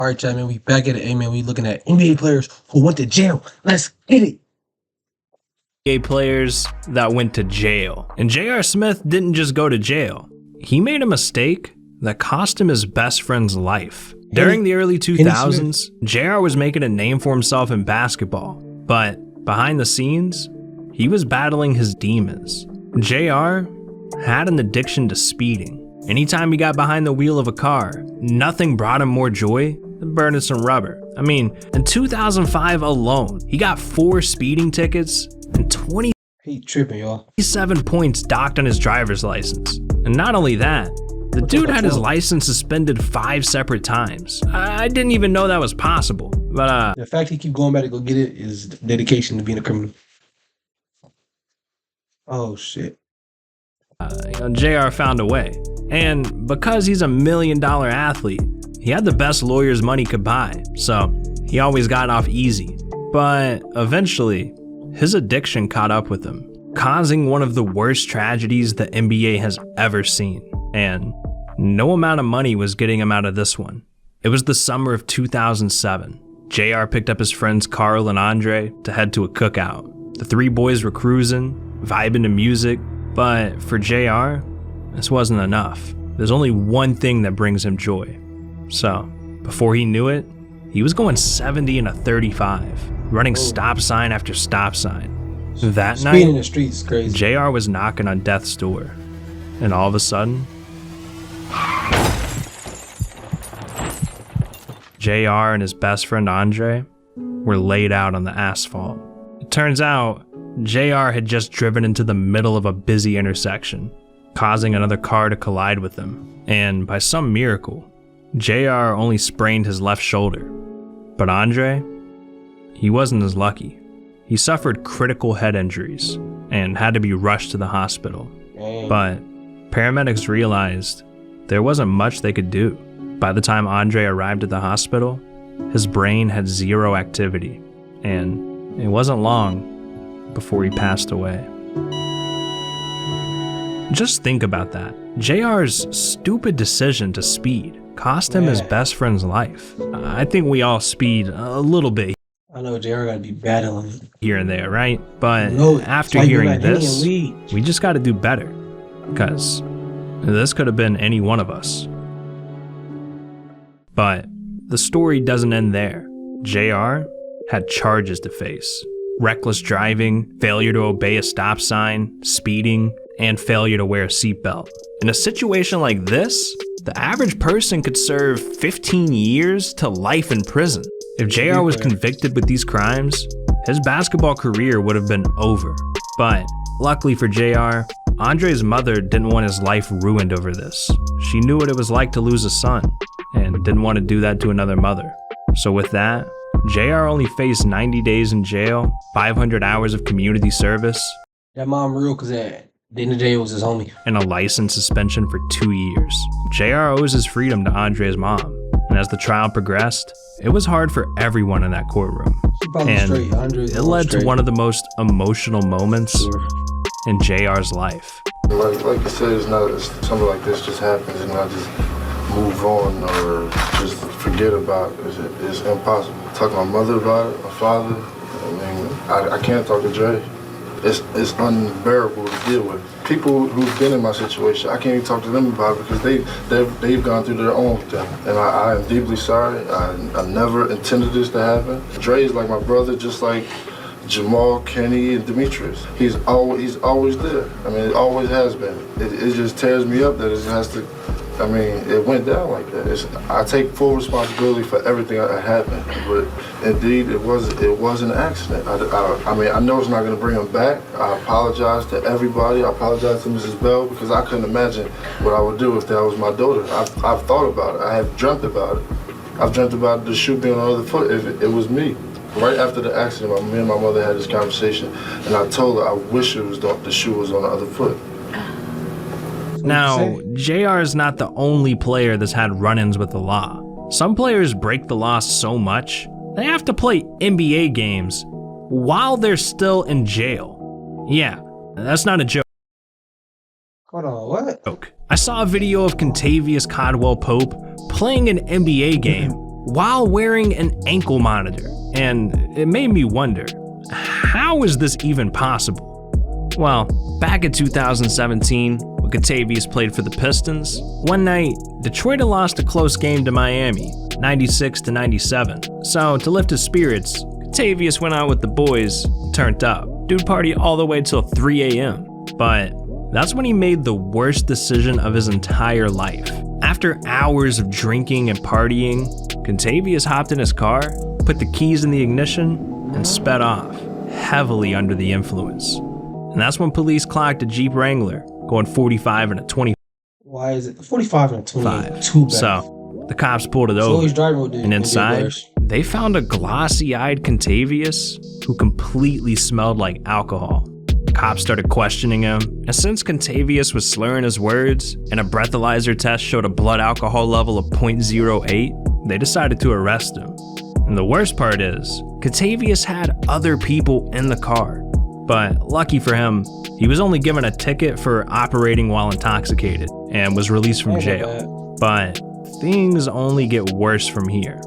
All right, chat, man. We back at it. Hey, man, we looking at NBA players who went to jail. Let's get it. NBA players that went to jail. And J.R. Smith didn't just go to jail. He made a mistake that cost him his best friend's life. During the early 2000s, J.R. was making a name for himself in basketball. But behind the scenes, he was battling his demons. J.R. had an addiction to speeding. Anytime he got behind the wheel of a car, nothing brought him more joy than burning some rubber. I mean, in 2005 alone, he got 4 speeding tickets and 27 points docked on his driver's license. And not only that, the dude had his license suspended 5 separate times. I didn't even know that was possible. But the fact he keep going back to go get it is dedication to being a criminal. Oh shit. JR found a way. And because he's $1 million athlete, he had the best lawyers money could buy, so he always got off easy. But eventually, his addiction caught up with him, causing one of the worst tragedies the NBA has ever seen. And no amount of money was getting him out of this one. It was the summer of 2007. JR picked up his friends Carl and Andre to head to a cookout. The 3 boys were cruising, vibing to music, but for JR, this wasn't enough. There's only one thing that brings him joy. So, before he knew it, he was going 70 and a 35, running stop sign after stop sign. That night, in the streets crazy. JR was knocking on death's door, and all of a sudden, JR and his best friend Andre were laid out on the asphalt. It turns out, JR had just driven into the middle of a busy intersection, causing another car to collide with him. And by some miracle, JR only sprained his left shoulder. But Andre, he wasn't as lucky. He suffered critical head injuries and had to be rushed to the hospital. But paramedics realized there wasn't much they could do. By the time Andre arrived at the hospital, his brain had 0 activity, and it wasn't long before he passed away. Just think about that. JR's stupid decision to speed cost him his best friend's life. I think we all speed a little bit. I know JR gotta be battling here and there, right? But after hearing this, we just gotta do better. Because this could have been any one of us. But the story doesn't end there. JR had charges to face. Reckless driving, failure to obey a stop sign, speeding, and failure to wear a seatbelt. In a situation like this, the average person could serve 15 years to life in prison. If JR was convicted with these crimes, his basketball career would have been over. But luckily for JR, Andre's mother didn't want his life ruined over this. She knew what it was like to lose a son, and didn't want to do that to another mother. So with that, JR only faced 90 days in jail, 500 hours of community service. That mom real, cause at the end of the day it was his homie. And a license suspension for 2 years. JR owes his freedom to Andre's mom. And as the trial progressed, it was hard for everyone in that courtroom. And it led to one of the most emotional moments in JR's life. Like you said, it's not something like this just happens and I just move on or just forget about it. It's impossible. Talk to my mother about it, my father. I mean, I can't talk to Dre. It's unbearable to deal with. People who've been in my situation, I can't even talk to them about it because they've gone through their own thing. And I am deeply sorry. I never intended this to happen. Dre is like my brother, just like Jamal, Kenny, and Demetrius. He's always there. I mean, it always has been. It just tears me up that it has to. I mean, it went down like that. I take full responsibility for everything that happened, but indeed, it was an accident. I mean, I know it's not going to bring him back. I apologize to everybody. I apologize to Mrs. Bell because I couldn't imagine what I would do if that was my daughter. I've thought about it. I have dreamt about it. I've dreamt about the shoe being on the other foot if it was me. Right after the accident, me and my mother had this conversation, and I told her I wish the shoe was on the other foot. Now, JR is not the only player that's had run-ins with the law. Some players break the law so much, they have to play NBA games while they're still in jail. Yeah, that's not a joke. Hold on, what? I saw a video of Contavious Caldwell Pope playing an NBA game while wearing an ankle monitor. And it made me wonder, how is this even possible? Well, back in 2017, when Kentavious played for the Pistons, one night, Detroit had lost a close game to Miami, 96-97. So to lift his spirits, Kentavious went out with the boys and turned up. Dude partied all the way till 3 a.m. But that's when he made the worst decision of his entire life. After hours of drinking and partying, Kentavious hopped in his car, put the keys in the ignition, and sped off, heavily under the influence. And that's when police clocked a Jeep Wrangler going 45 and a 25. Why is it 45 and a 20? Too bad. So the cops pulled it So over, he's driving with the and inside, worse. they found a glossy-eyed Kentavious who completely smelled like alcohol. Cops started questioning him, and since Kentavious was slurring his words and a breathalyzer test showed a blood alcohol level of 0.08, they decided to arrest him. And the worst part is, Kentavious had other people in the car. But lucky for him, he was only given a ticket for operating while intoxicated and was released from jail. But things only get worse from here.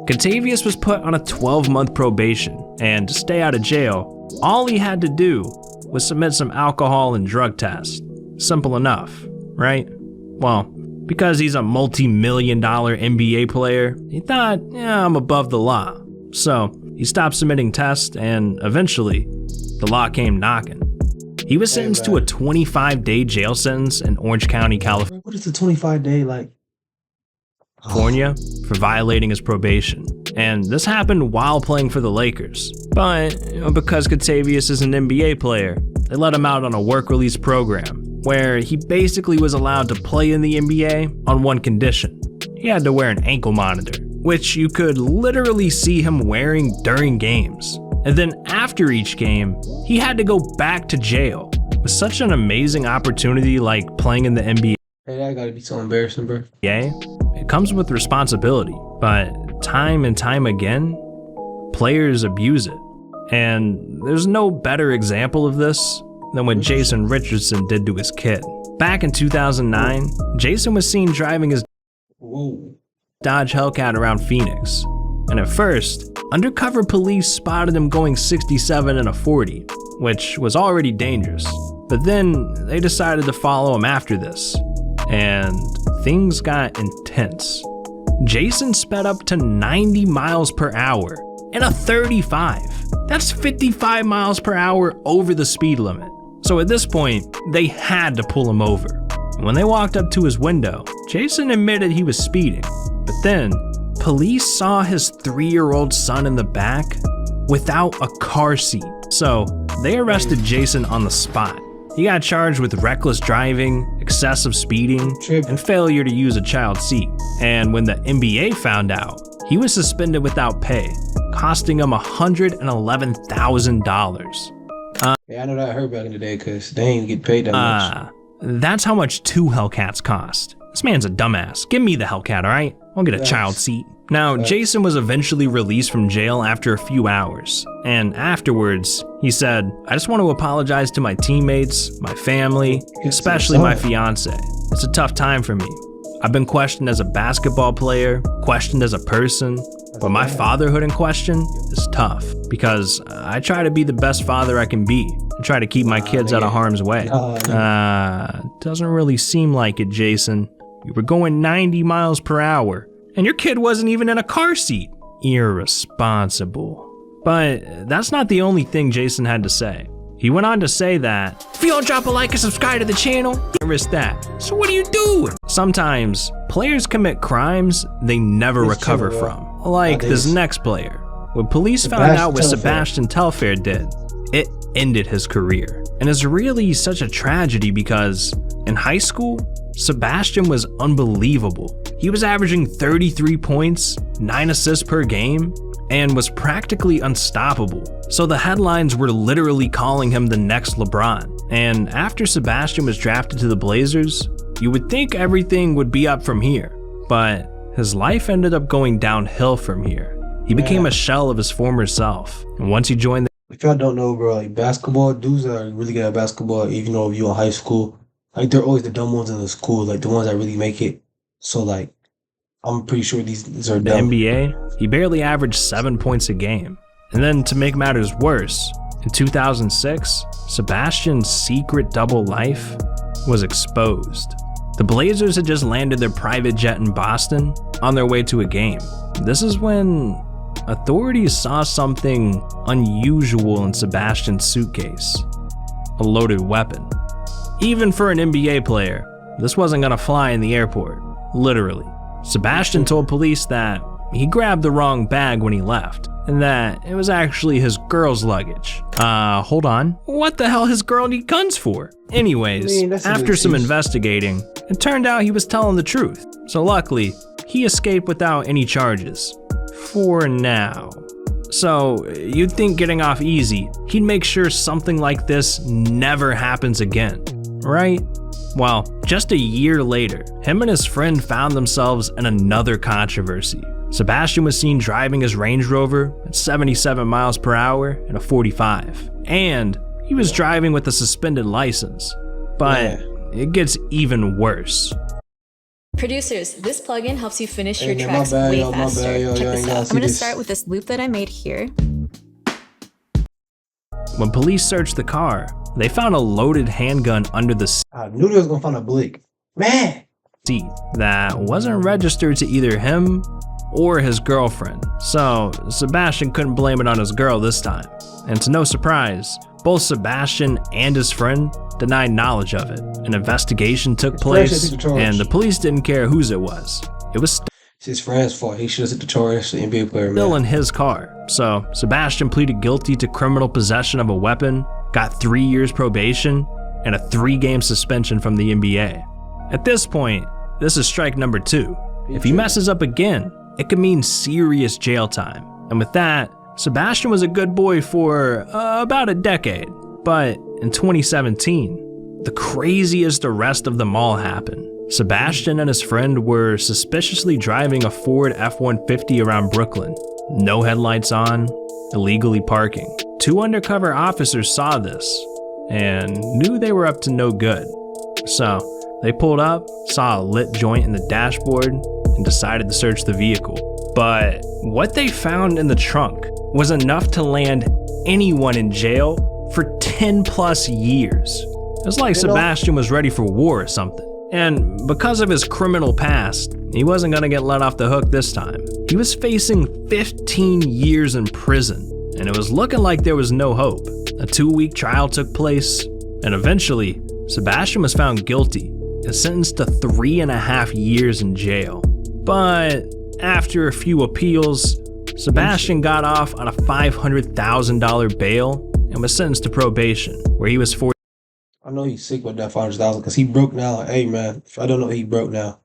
Kentavious was put on a 12-month probation, and to stay out of jail, all he had to do was submit some alcohol and drug tests. Simple enough, right? Well, because he's a multi-million-dollar NBA player, he thought, yeah, I'm above the law. So he stopped submitting tests, and eventually, the law came knocking. He was sentenced to a 25-day jail sentence in Orange County, California. What is the 25-day like? For violating his probation. And this happened while playing for the Lakers. But because Kentavious is an NBA player, they let him out on a work release program where he basically was allowed to play in the NBA on one condition. He had to wear an ankle monitor, which you could literally see him wearing during games. And then after each game, he had to go back to jail. With such an amazing opportunity like playing in the NBA, Hey, that gotta be so embarrassing, bro. it comes with responsibility. But time and time again, players abuse it. And there's no better example of this than what Jason Richardson did to his kid. Back in 2009, Jason was seen driving his Dodge Hellcat around Phoenix. And at first, undercover police spotted him going 67 and a 40, which was already dangerous. But then they decided to follow him after this, and things got intense. Jason sped up to 90 miles per hour in a 35. That's 55 miles per hour over the speed limit. So at this point, they had to pull him over. When they walked up to his window, Jason admitted he was speeding. But then, police saw his 3-year-old son in the back without a car seat. So they arrested Jason on the spot. He got charged with reckless driving, excessive speeding, and failure to use a child seat. And when the NBA found out, he was suspended without pay, costing him $111,000. Yeah, I know that hurt back in the day because they ain't get paid that much. That's how much 2 Hellcats cost. This man's a dumbass. Give me the Hellcat, alright? I'll get a child seat. Now, Jason was eventually released from jail after a few hours, and afterwards, he said, I just want to apologize to my teammates, my family, especially my fiance. It's a tough time for me. I've been questioned as a basketball player, questioned as a person, but my fatherhood in question is tough because I try to be the best father I can be and try to keep my kids out of harm's way. Doesn't really seem like it, Jason. You were going 90 miles per hour. And your kid wasn't even in a car seat. Irresponsible. But that's not the only thing Jason had to say. He went on to say that, if you don't drop a like and subscribe to the channel, you risk that. So what do you do? Sometimes, players commit crimes they never recover from. Like this next player. When police found out what Sebastian Telfair did, it ended his career. And it's really such a tragedy because in high school, Sebastian was unbelievable. He was averaging 33 points, 9 assists per game, and was practically unstoppable. So the headlines were literally calling him the next LeBron. And after Sebastian was drafted to the Blazers, you would think everything would be up from here. But his life ended up going downhill from here. He became a shell of his former self. And once he joined the If y'all don't know, bro, like basketball, dudes that are really good at basketball, even though if you're in high school, like they're always the dumb ones in the school, like the ones that really make it. So like, I'm pretty sure these are The dumb. NBA, he barely averaged 7 points a game. And then to make matters worse, in 2006, Sebastian's secret double life was exposed. The Blazers had just landed their private jet in Boston on their way to a game. This is when authorities saw something unusual in Sebastian's suitcase: a loaded weapon. Even for an NBA player, this wasn't gonna fly in the airport, literally. Sebastian told police that he grabbed the wrong bag when he left, and that it was actually his girl's luggage. Hold on. What the hell his girl need guns for? Anyways, after some investigating, it turned out he was telling the truth. So luckily, he escaped without any charges. For now. So, you'd think getting off easy, he'd make sure something like this never happens again, right? Well, just a year later, him and his friend found themselves in another controversy. Sebastian was seen driving his Range Rover at 77 miles per hour in a 45. And he was driving with a suspended license. But it gets even worse. Producers, this plugin helps you finish your man, tracks my bad, way yo, my faster. bad, yo, Check yo, this ain't gotta out. see I'm gonna this. start with this loop that I made here. When police searched the car, they found a loaded handgun under the I knew they was gonna find a blick. Man! seat that wasn't registered to either him or his girlfriend. So Sebastian couldn't blame it on his girl this time. And to no surprise, both Sebastian and his friend denied knowledge of it. An investigation took place, and the police didn't care whose it was. It was It's his friend's fault. He should have hit the charge. The NBA player, man. still in his car. So Sebastian pleaded guilty to criminal possession of a weapon, got 3 years probation, and a 3-game suspension from the NBA. At this point, this is strike number 2. If he messes up again, it could mean serious jail time. And with that, Sebastian was a good boy for about a decade. But in 2017, the craziest arrest of them all happened. Sebastian and his friend were suspiciously driving a Ford F-150 around Brooklyn. No headlights on, illegally parking. 2 undercover officers saw this and knew they were up to no good. So they pulled up, saw a lit joint in the dashboard, and decided to search the vehicle. But what they found in the trunk was enough to land anyone in jail for 10 plus years. It was like Sebastian was ready for war or something. And because of his criminal past, he wasn't gonna get let off the hook this time. He was facing 15 years in prison, and it was looking like there was no hope. A 2-week trial took place, and eventually, Sebastian was found guilty and sentenced to 3.5 years in jail. But after a few appeals, Sebastian got off on a $500,000 bail and was sentenced to probation, where he was forced I know he's sick with that 500,000 because he broke now. Hey, man, if I don't know, he broke now.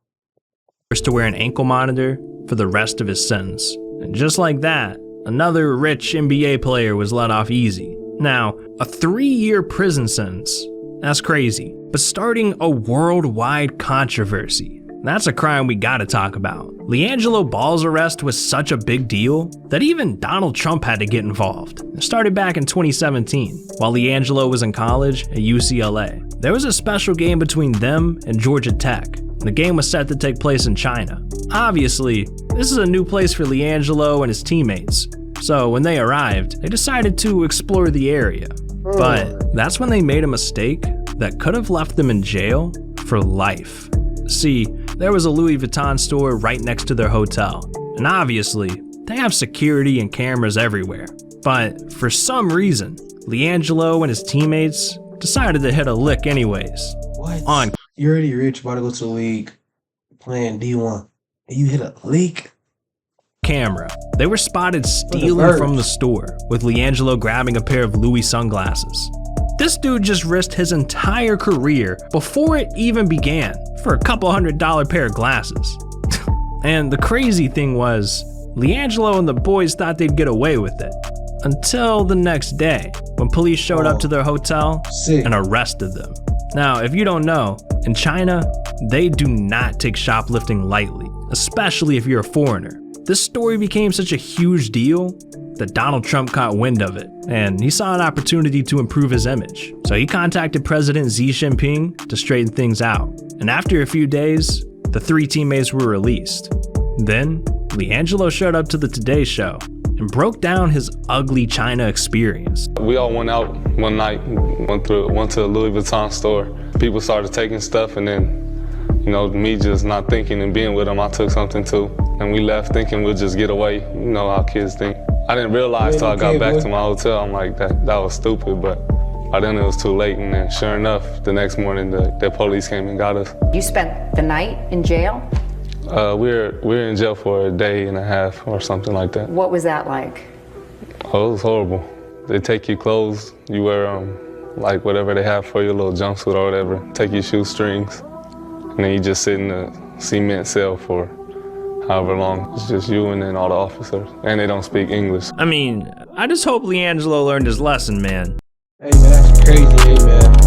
to wear an ankle monitor for the rest of his sentence. And just like that, another rich NBA player was let off easy. Now, a 3-year prison sentence, that's crazy. But starting a worldwide controversy, that's a crime we gotta talk about. LiAngelo Ball's arrest was such a big deal that even Donald Trump had to get involved. It started back in 2017, while LiAngelo was in college at UCLA. There was a special game between them and Georgia Tech. The game was set to take place in China. Obviously, this is a new place for LiAngelo and his teammates, so when they arrived, they decided to explore the area. But that's when they made a mistake that could have left them in jail for life. See, there was a Louis Vuitton store right next to their hotel, and obviously, they have security and cameras everywhere. But for some reason, LiAngelo and his teammates decided to hit a lick anyways. What? On You're already rich, about to go to the league, playing D1, and you hit a leak? camera, they were spotted stealing from the store, with LiAngelo grabbing a pair of Louis sunglasses. This dude just risked his entire career before it even began for a couple $100 pair of glasses. And the crazy thing was, LiAngelo and the boys thought they'd get away with it. Until the next day, when police showed up to their hotel and arrested them. Now, if you don't know, in China, they do not take shoplifting lightly, especially if you're a foreigner. This story became such a huge deal that Donald Trump caught wind of it, and he saw an opportunity to improve his image. So he contacted President Xi Jinping to straighten things out. And after a few days, the 3 teammates were released. Then, LeAngelo showed up to the Today Show and broke down his ugly China experience. We all went out one night, went to a Louis Vuitton store. People started taking stuff, and then, you know, me just not thinking and being with them, I took something too. And we left thinking we'd just get away, you know how kids think. I didn't realize till I got back to my hotel, I'm like, that was stupid, but by then it was too late. And then sure enough, the next morning the police came and got us. You spent the night in jail? We were in jail for a day and a half or something like that. What was that like? Oh, it was horrible. They take your clothes, you wear like whatever they have for your little jumpsuit or whatever, take your shoestrings, and then you just sit in a cement cell for however long. It's just you and then all the officers, and they don't speak English. I mean, I just hope LeAngelo learned his lesson, man. Hey man, that's crazy, hey man.